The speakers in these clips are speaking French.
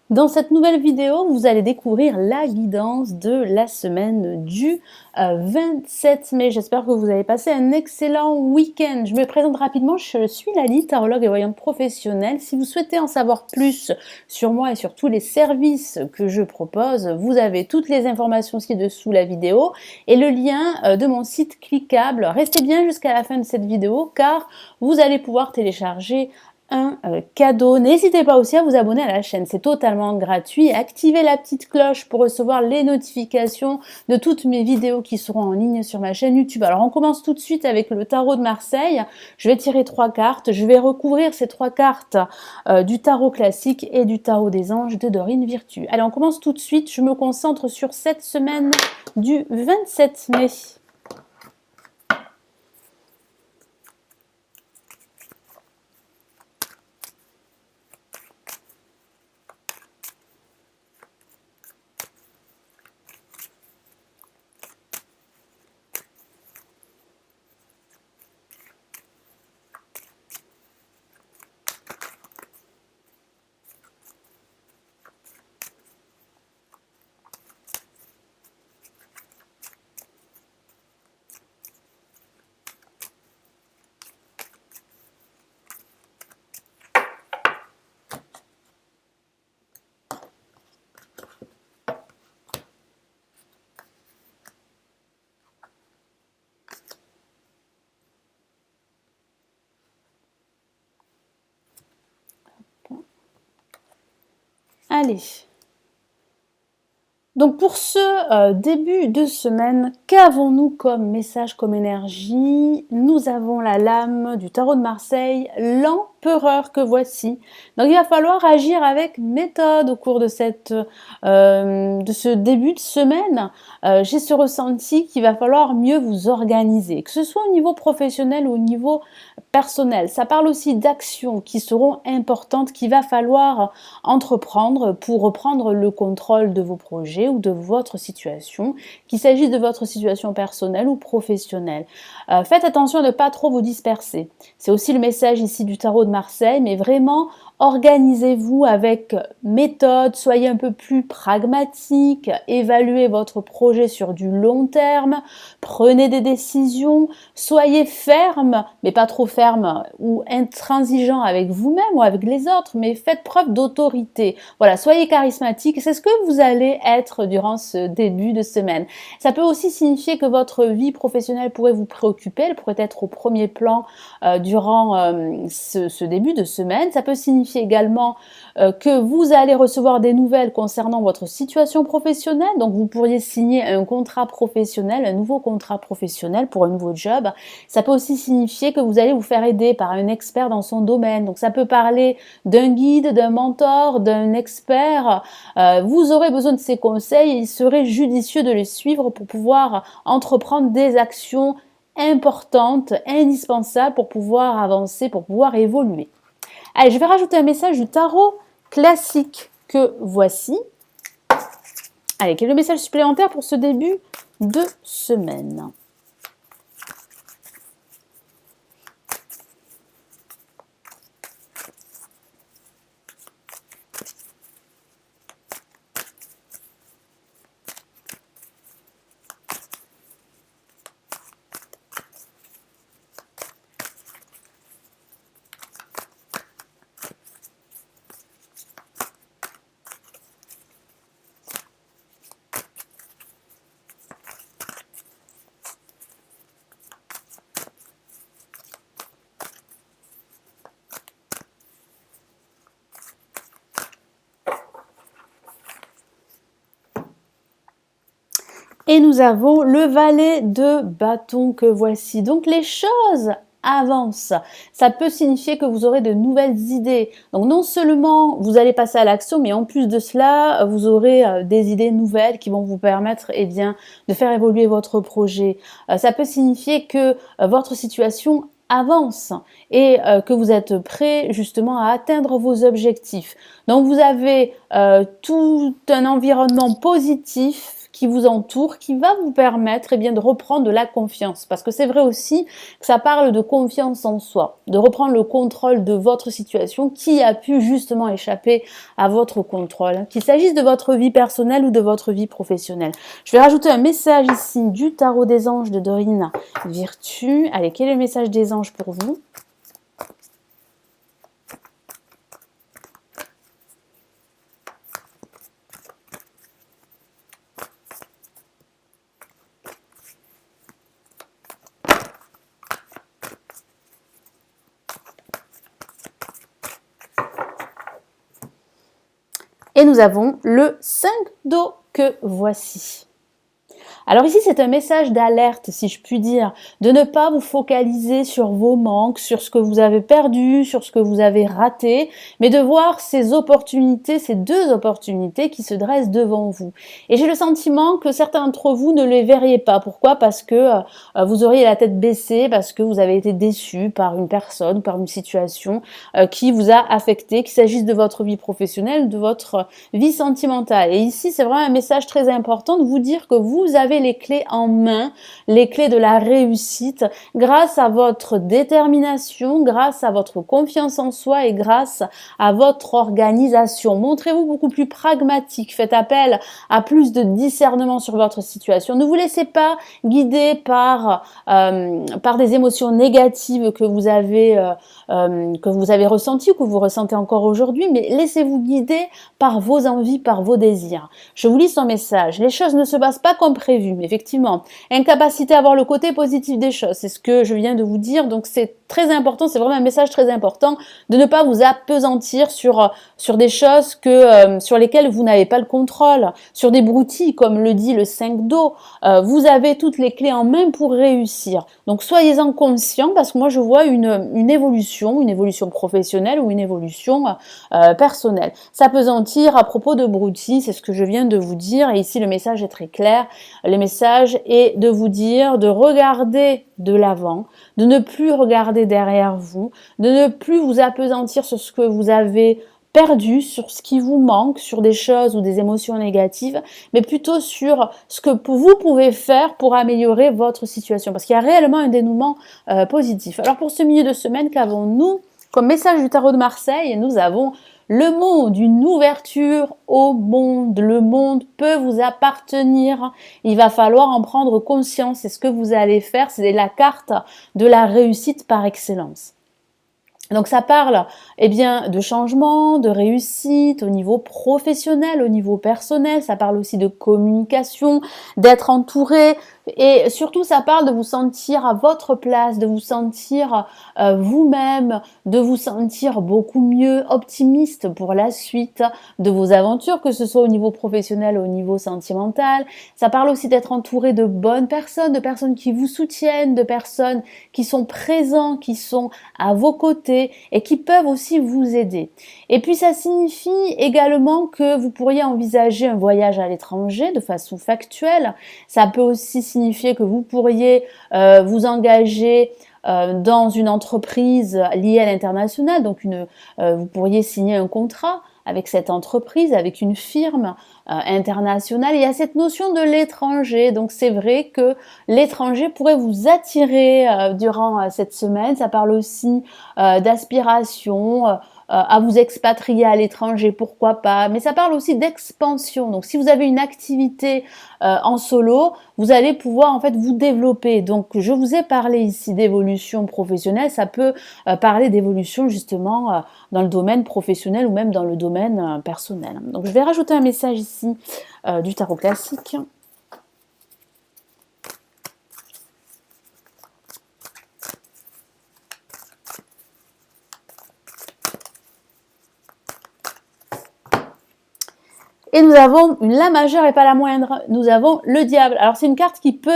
Dans cette nouvelle vidéo, vous allez découvrir la guidance de la semaine du 27 mai. J'espère que vous avez passé un excellent week-end. Je me présente rapidement, je suis Lali, tarologue et voyante professionnelle. Si vous souhaitez en savoir plus sur moi et sur tous les services que je propose, vous avez toutes les informations ci-dessous la vidéo et le lien de mon site cliquable. Restez bien jusqu'à la fin de cette vidéo car vous allez pouvoir télécharger un cadeau. N'hésitez pas aussi à vous abonner à la chaîne, c'est totalement gratuit. Activez la petite cloche pour recevoir les notifications de toutes mes vidéos qui seront en ligne sur ma chaîne YouTube. Alors on commence tout de suite avec le tarot de Marseille. Je vais tirer 3 cartes, je vais recouvrir ces 3 cartes du tarot classique et du tarot des anges de Dorine Virtue. Allez, on commence tout de suite, je me concentre sur cette semaine du 27 mai. Allez. Donc pour ce début de semaine, qu'avons-nous comme message, comme énergie? Nous avons la lame du tarot de Marseille, l'empereur que voici. Donc il va falloir agir avec méthode au cours de ce début de semaine. J'ai ce ressenti qu'il va falloir mieux vous organiser, que ce soit au niveau professionnel ou au niveau personnel. Ça parle aussi d'actions qui seront importantes, qu'il va falloir entreprendre pour reprendre le contrôle de vos projets ou de votre situation, qu'il s'agisse de votre situation personnelle ou professionnelle. Faites attention à ne pas trop vous disperser. C'est aussi le message ici du tarot de Marseille, mais vraiment organisez-vous avec méthode, soyez un peu plus pragmatique, évaluez votre projet sur du long terme, prenez des décisions, soyez ferme, mais pas trop ferme ou intransigeant avec vous-même ou avec les autres, mais faites preuve d'autorité. Voilà, soyez charismatique, c'est ce que vous allez être durant ce début de semaine. Ça peut aussi signifier que votre vie professionnelle pourrait vous préoccuper, elle pourrait être au premier plan durant ce début de semaine. Ça peut signifier également que vous allez recevoir des nouvelles concernant votre situation professionnelle, donc vous pourriez signer un contrat professionnel, un nouveau contrat professionnel pour un nouveau job. Ça peut aussi signifier que vous allez vous faire aider par un expert dans son domaine, donc ça peut parler d'un guide, d'un mentor, d'un expert. Vous aurez besoin de ces conseils et il serait judicieux de les suivre pour pouvoir entreprendre des actions importantes, indispensables pour pouvoir avancer, pour pouvoir évoluer. Allez, je vais rajouter un message du tarot classique que voici. Allez, quel est le message supplémentaire pour ce début de semaine? Et nous avons le valet de bâton que voici. Donc les choses avancent. Ça peut signifier que vous aurez de nouvelles idées. Donc non seulement vous allez passer à l'action, mais en plus de cela, vous aurez des idées nouvelles qui vont vous permettre de faire évoluer votre projet. Ça peut signifier que votre situation avance et que vous êtes prêt justement à atteindre vos objectifs. Donc vous avez tout un environnement positif qui vous entoure, qui va vous permettre eh bien, de reprendre de la confiance. Parce que c'est vrai aussi que ça parle de confiance en soi, de reprendre le contrôle de votre situation qui a pu justement échapper à votre contrôle, qu'il s'agisse de votre vie personnelle ou de votre vie professionnelle. Je vais rajouter un message ici du tarot des anges de Dorine Virtue. Allez, quel est le message des anges pour vous ? Et nous avons le 5 d'eau que voici. Alors ici, c'est un message d'alerte, si je puis dire, de ne pas vous focaliser sur vos manques, sur ce que vous avez perdu, sur ce que vous avez raté, mais de voir ces opportunités, ces deux opportunités qui se dressent devant vous. Et j'ai le sentiment que certains d'entre vous ne les verriez pas. Pourquoi ? Parce que vous auriez la tête baissée, parce que vous avez été déçu par une personne, par une situation qui vous a affecté, qu'il s'agisse de votre vie professionnelle, de votre vie sentimentale. Et ici, c'est vraiment un message très important de vous dire que vous avez les clés en main, les clés de la réussite, grâce à votre détermination, grâce à votre confiance en soi et grâce à votre organisation. Montrez-vous beaucoup plus pragmatique, faites appel à plus de discernement sur votre situation. Ne vous laissez pas guider par des émotions négatives que vous avez ressenties ou que vous ressentez encore aujourd'hui, mais laissez-vous guider par vos envies, par vos désirs. Je vous lis son message. Les choses ne se passent pas comme prévu, mais effectivement, incapacité à voir le côté positif des choses, c'est ce que je viens de vous dire, donc c'est très important, c'est vraiment un message très important de ne pas vous appesantir sur des choses sur lesquelles vous n'avez pas le contrôle, sur des broutilles, comme le dit le 5 d'eau. Vous avez toutes les clés en main pour réussir. Donc soyez-en conscients, parce que moi je vois une évolution professionnelle ou une évolution personnelle. S'apesantir à propos de broutilles, c'est ce que je viens de vous dire, et ici le message est très clair. Le message est de vous dire de regarder de l'avant, de ne plus regarder derrière vous, de ne plus vous appesantir sur ce que vous avez perdu, sur ce qui vous manque, sur des choses ou des émotions négatives, mais plutôt sur ce que vous pouvez faire pour améliorer votre situation, parce qu'il y a réellement un dénouement positif. Alors pour ce milieu de semaine, qu'avons-nous comme message du tarot de Marseille? Nous avons le monde, une ouverture au monde. Le monde peut vous appartenir. Il va falloir en prendre conscience. Et ce que vous allez faire, c'est la carte de la réussite par excellence. Donc ça parle eh bien, de changement, de réussite au niveau professionnel, au niveau personnel. Ça parle aussi de communication, d'être entouré. Et surtout, ça parle de vous sentir à votre place, de vous sentir vous-même, de vous sentir beaucoup mieux optimiste pour la suite de vos aventures, que ce soit au niveau professionnel ou au niveau sentimental. Ça parle aussi d'être entouré de bonnes personnes, de personnes qui vous soutiennent, de personnes qui sont présentes, qui sont à vos côtés et qui peuvent aussi vous aider. Et puis, ça signifie également que vous pourriez envisager un voyage à l'étranger de façon factuelle. Ça peut aussi signifier que vous pourriez vous engager dans une entreprise liée à l'international, donc vous pourriez signer un contrat avec cette entreprise, avec une firme internationale. Il y a cette notion de l'étranger, donc c'est vrai que l'étranger pourrait vous attirer durant cette semaine. Ça parle aussi d'aspiration, à vous expatrier à l'étranger, pourquoi pas, mais ça parle aussi d'expansion. Donc si vous avez une activité en solo, vous allez pouvoir en fait vous développer. Donc je vous ai parlé ici d'évolution professionnelle, ça peut parler d'évolution justement dans le domaine professionnel ou même dans le domaine personnel. Donc je vais rajouter un message ici du tarot classique. Et nous avons la majeure et pas la moindre, nous avons le diable. Alors c'est une carte qui peut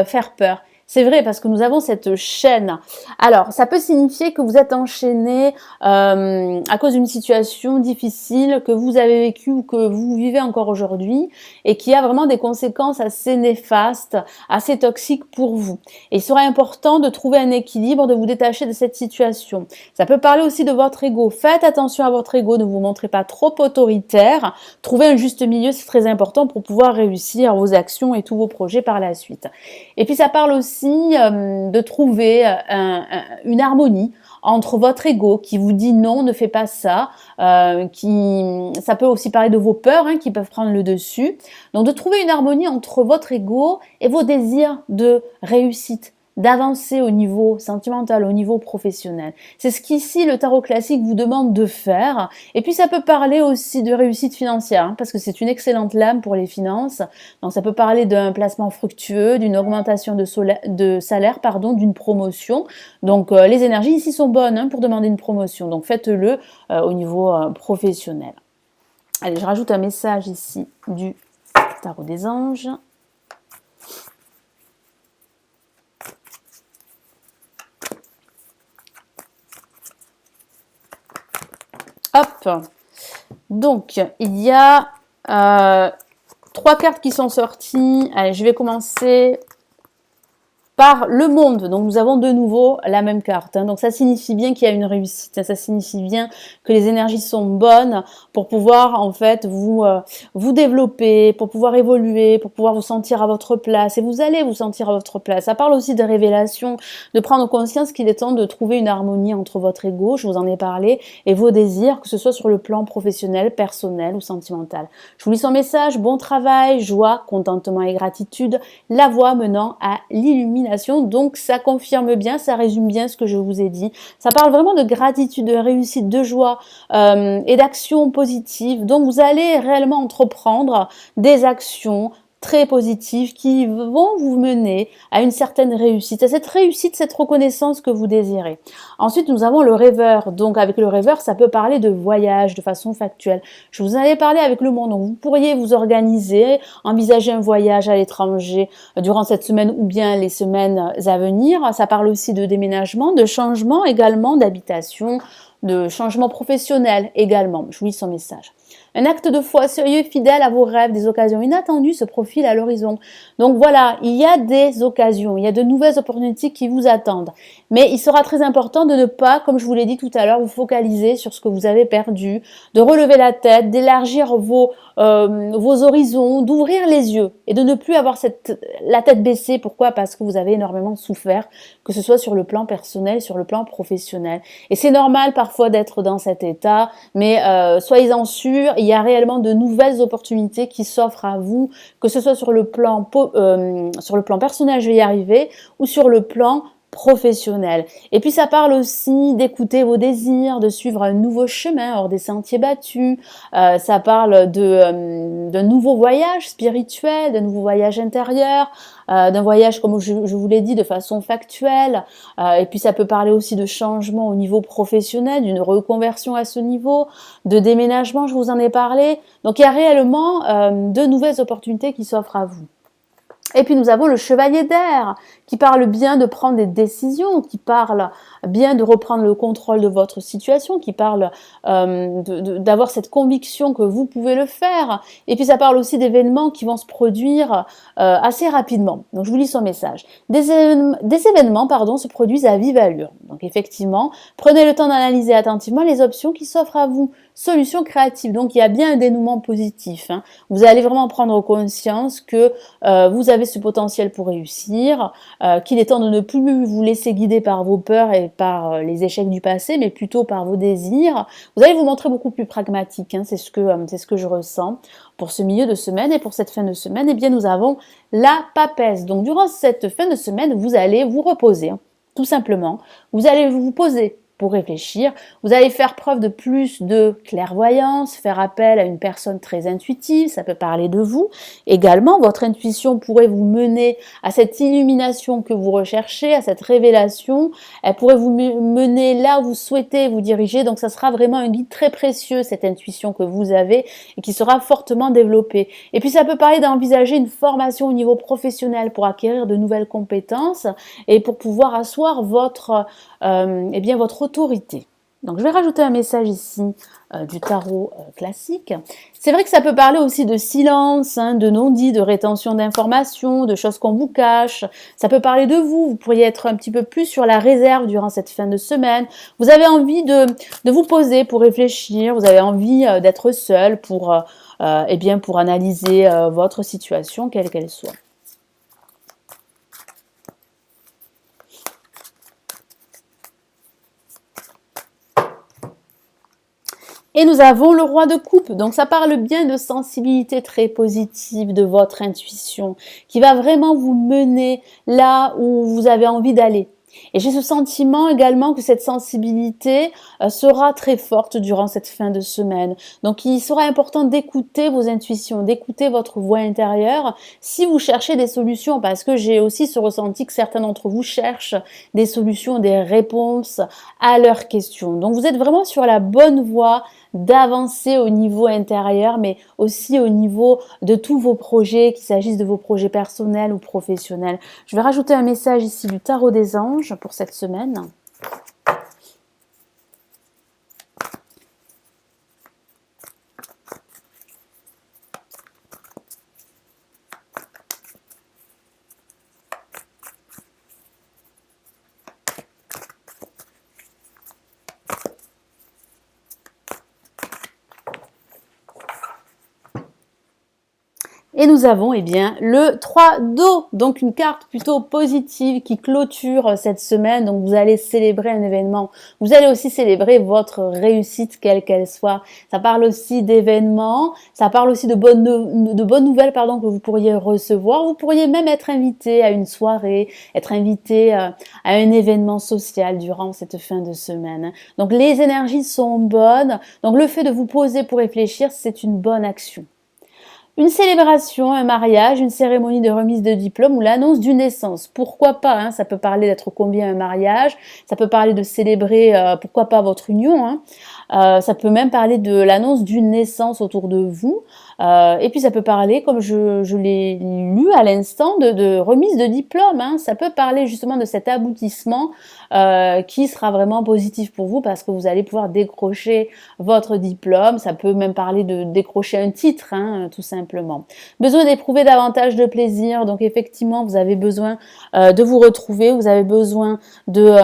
faire peur. C'est vrai parce que nous avons cette chaîne. Alors, ça peut signifier que vous êtes enchaîné à cause d'une situation difficile que vous avez vécue ou que vous vivez encore aujourd'hui et qui a vraiment des conséquences assez néfastes, assez toxiques pour vous. Et il serait important de trouver un équilibre, de vous détacher de cette situation. Ça peut parler aussi de votre ego. Faites attention à votre ego, ne vous montrez pas trop autoritaire. Trouvez un juste milieu, c'est très important pour pouvoir réussir vos actions et tous vos projets par la suite. Et puis ça parle aussi de trouver une harmonie entre votre ego qui vous dit non, ne fais pas ça, ça peut aussi parler de vos peurs qui peuvent prendre le dessus. Donc de trouver une harmonie entre votre ego et vos désirs de réussite, d'avancer au niveau sentimental, au niveau professionnel. C'est ce qu'ici le tarot classique vous demande de faire. Et puis ça peut parler aussi de réussite financière, parce que c'est une excellente lame pour les finances. Donc ça peut parler d'un placement fructueux, d'une augmentation de salaire, d'une promotion. Donc les énergies ici sont bonnes pour demander une promotion. Donc faites-le au niveau professionnel. Allez, je rajoute un message ici du tarot des anges. Hop. Donc, il y a 3 cartes qui sont sorties. Allez, je vais commencer par le monde. Donc, nous avons de nouveau la même carte. Donc, ça signifie bien qu'il y a une réussite. Ça signifie bien que les énergies sont bonnes pour pouvoir, en fait, vous développer, pour pouvoir évoluer, pour pouvoir vous sentir à votre place. Et vous allez vous sentir à votre place. Ça parle aussi de révélation, de prendre conscience qu'il est temps de trouver une harmonie entre votre ego, je vous en ai parlé, et vos désirs, que ce soit sur le plan professionnel, personnel ou sentimental. Je vous lis son message. Bon travail, joie, contentement et gratitude. La voie menant à l'illumination. Donc ça confirme bien, ça résume bien ce que je vous ai dit. Ça parle vraiment de gratitude, de réussite, de joie et d'action positive. Donc vous allez réellement entreprendre des actions très positives qui vont vous mener à une certaine réussite, à cette réussite, cette reconnaissance que vous désirez. Ensuite, nous avons le rêveur. Donc, avec le rêveur, ça peut parler de voyage de façon factuelle. Je vous en avais parlé avec le monde. Donc, vous pourriez vous organiser, envisager un voyage à l'étranger durant cette semaine ou bien les semaines à venir. Ça parle aussi de déménagement, de changement également, d'habitation, de changement professionnel également. Je vous lis son message. Un acte de foi sérieux et fidèle à vos rêves, des occasions inattendues se profilent à l'horizon. Donc voilà, il y a des occasions, il y a de nouvelles opportunités qui vous attendent. Mais il sera très important de ne pas, comme je vous l'ai dit tout à l'heure, vous focaliser sur ce que vous avez perdu, de relever la tête, d'élargir vos horizons, d'ouvrir les yeux et de ne plus avoir la tête baissée. Pourquoi? Parce que vous avez énormément souffert, que ce soit sur le plan personnel, sur le plan professionnel. Et c'est normal parfois d'être dans cet état, mais soyez-en sûrs, il y a réellement de nouvelles opportunités qui s'offrent à vous, que ce soit sur le plan personnel, je vais y arriver, ou sur le plan professionnel. Et puis ça parle aussi d'écouter vos désirs, de suivre un nouveau chemin hors des sentiers battus. Ça parle de nouveaux voyages spirituels, de nouveaux voyages intérieurs, d'un voyage, comme je vous l'ai dit, de façon factuelle. Et puis ça peut parler aussi de changement au niveau professionnel, d'une reconversion à ce niveau, de déménagement, je vous en ai parlé. Donc il y a réellement de nouvelles opportunités qui s'offrent à vous. Et puis nous avons le chevalier d'air qui parle bien de prendre des décisions, qui parle bien de reprendre le contrôle de votre situation, qui parle d'avoir cette conviction que vous pouvez le faire. Et puis ça parle aussi d'événements qui vont se produire assez rapidement. Donc je vous lis son message. Des événements se produisent à vive allure. Donc effectivement, prenez le temps d'analyser attentivement les options qui s'offrent à vous. Solution créative. Donc il y a bien un dénouement positif. Vous allez vraiment prendre conscience que vous avez ce potentiel pour réussir, qu'il est temps de ne plus vous laisser guider par vos peurs et par les échecs du passé, mais plutôt par vos désirs. Vous allez vous montrer beaucoup plus pragmatique, c'est ce que je ressens. Pour ce milieu de semaine et pour cette fin de semaine, eh bien nous avons la papesse. Donc durant cette fin de semaine, vous allez vous reposer, tout simplement. Vous allez vous poser pour réfléchir. Vous allez faire preuve de plus de clairvoyance, faire appel à une personne très intuitive, ça peut parler de vous. Également, votre intuition pourrait vous mener à cette illumination que vous recherchez, à cette révélation. Elle pourrait vous mener là où vous souhaitez vous diriger. Donc, ça sera vraiment un guide très précieux, cette intuition que vous avez et qui sera fortement développée. Et puis, ça peut parler d'envisager une formation au niveau professionnel pour acquérir de nouvelles compétences et pour pouvoir asseoir votre autorité. Donc, je vais rajouter un message ici du tarot classique. C'est vrai que ça peut parler aussi de silence, de non-dit, de rétention d'informations, de choses qu'on vous cache. Ça peut parler de vous. Vous pourriez être un petit peu plus sur la réserve durant cette fin de semaine. Vous avez envie de vous poser pour réfléchir. Vous avez envie d'être seul pour analyser votre situation, quelle qu'elle soit. Et nous avons le roi de coupe, donc ça parle bien de sensibilité très positive de votre intuition, qui va vraiment vous mener là où vous avez envie d'aller. Et j'ai ce sentiment également que cette sensibilité sera très forte durant cette fin de semaine. Donc il sera important d'écouter vos intuitions, d'écouter votre voix intérieure si vous cherchez des solutions, parce que j'ai aussi ce ressenti que certains d'entre vous cherchent des solutions, des réponses à leurs questions. Donc vous êtes vraiment sur la bonne voie d'avancer au niveau intérieur, mais aussi au niveau de tous vos projets, qu'il s'agisse de vos projets personnels ou professionnels. Je vais rajouter un message ici du tarot des anges pour cette semaine. Et nous avons le 3 d'eau, donc une carte plutôt positive qui clôture cette semaine. Donc vous allez célébrer un événement. Vous allez aussi célébrer votre réussite, quelle qu'elle soit. Ça parle aussi d'événements, ça parle aussi de bonnes nouvelles que vous pourriez recevoir. Vous pourriez même être invité à une soirée, être invité à un événement social durant cette fin de semaine. Donc les énergies sont bonnes. Donc le fait de vous poser pour réfléchir, c'est une bonne action. Une célébration, un mariage, une cérémonie de remise de diplôme ou l'annonce d'une naissance. Pourquoi pas, ça peut parler d'être convié à un mariage, ça peut parler de célébrer, pourquoi pas, votre union. Ça peut même parler de l'annonce d'une naissance autour de vous. Et puis ça peut parler, comme je l'ai lu à l'instant, de remise de diplôme. Ça peut parler justement de cet aboutissement qui sera vraiment positif pour vous parce que vous allez pouvoir décrocher votre diplôme. Ça peut même parler de décrocher un titre, tout simplement. Besoin d'éprouver davantage de plaisir. Donc effectivement, vous avez besoin de vous retrouver. Vous avez besoin de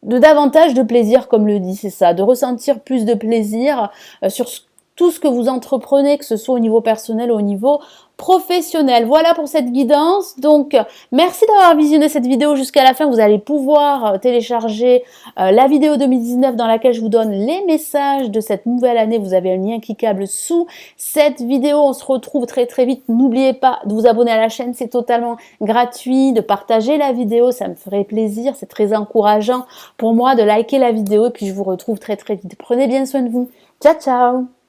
davantage de plaisir, comme le dit, c'est ça, de ressentir plus de plaisir sur tout ce que vous entreprenez, que ce soit au niveau personnel ou au niveau professionnel. Voilà pour cette guidance. Donc, merci d'avoir visionné cette vidéo jusqu'à la fin. Vous allez pouvoir télécharger la vidéo 2019 dans laquelle je vous donne les messages de cette nouvelle année. Vous avez un lien cliquable sous cette vidéo. On se retrouve très très vite. N'oubliez pas de vous abonner à la chaîne. C'est totalement gratuit. De partager la vidéo. Ça me ferait plaisir. C'est très encourageant pour moi de liker la vidéo. Et puis, je vous retrouve très très vite. Prenez bien soin de vous. Ciao, ciao!